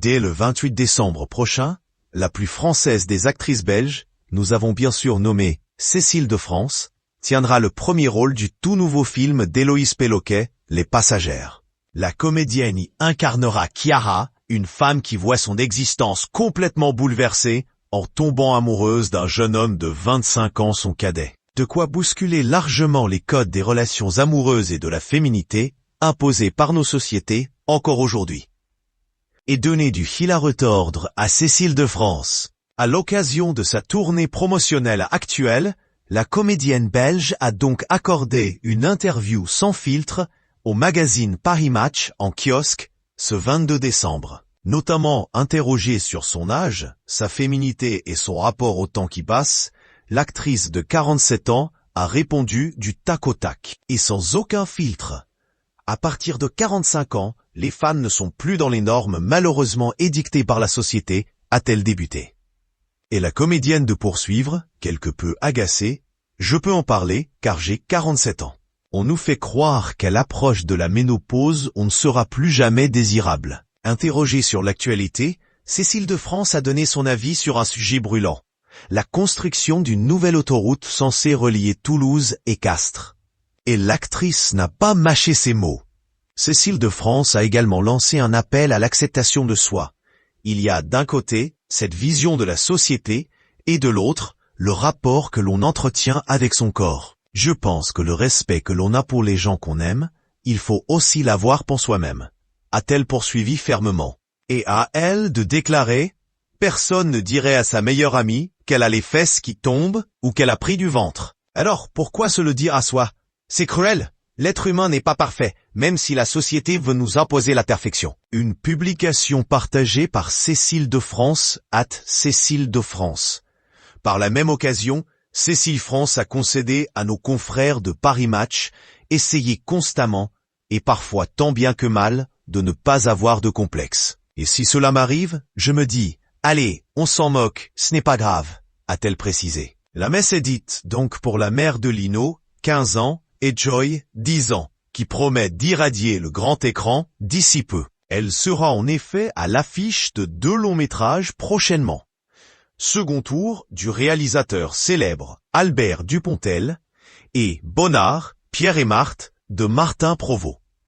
Dès le 28 décembre prochain, la plus française des actrices belges, nous avons bien sûr nommé Cécile de France, tiendra le premier rôle du tout nouveau film d'Héloïse Péloquet, Les Passagères. La comédienne y incarnera Chiara, une femme qui voit son existence complètement bouleversée en tombant amoureuse d'un jeune homme de 25 ans, son cadet. De quoi bousculer largement les codes des relations amoureuses et de la féminité imposés par nos sociétés encore aujourd'hui. Et donner du fil à retordre à Cécile de France. À l'occasion de sa tournée promotionnelle actuelle, la comédienne belge a donc accordé une interview sans filtre au magazine Paris Match en kiosque ce 22 décembre. Notamment interrogée sur son âge, sa féminité et son rapport au temps qui passe, l'actrice de 47 ans a répondu du tac au tac et sans aucun filtre. À partir de 45 ans, les femmes ne sont plus dans les normes malheureusement édictées par la société, a-t-elle débuté. Et la comédienne de poursuivre, quelque peu agacée, « Je peux en parler car j'ai 47 ans. On nous fait croire qu'à l'approche de la ménopause, on ne sera plus jamais désirable. » Interrogée sur l'actualité, Cécile de France a donné son avis sur un sujet brûlant. La construction d'une nouvelle autoroute censée relier Toulouse et Castres. Et l'actrice n'a pas mâché ses mots. Cécile de France a également lancé un appel à l'acceptation de soi. Il y a d'un côté, cette vision de la société, et de l'autre, le rapport que l'on entretient avec son corps. Je pense que le respect que l'on a pour les gens qu'on aime, il faut aussi l'avoir pour soi-même. A-t-elle poursuivi fermement. Et à elle de déclarer « Personne ne dirait à sa meilleure amie qu'elle a les fesses qui tombent ou qu'elle a pris du ventre. Alors pourquoi se le dire à soi? C'est cruel. L'être humain n'est pas parfait, même si la société veut nous imposer la perfection. » Une publication partagée par Cécile de France, @Cécile de France. Par la même occasion, Cécile France a concédé à nos confrères de Paris Match, essayer constamment, et parfois tant bien que mal, de ne pas avoir de complexe. Et si cela m'arrive, je me dis, allez, on s'en moque, ce n'est pas grave, a-t-elle précisé. La messe est dite donc pour la mère de Lino, 15 ans, et Joy, 10 ans, qui promet d'irradier le grand écran d'ici peu. Elle sera en effet à l'affiche de 2 longs métrages prochainement. Second tour du réalisateur célèbre Albert Dupontel et Bonnard, Pierre et Marthe de Martin Provost.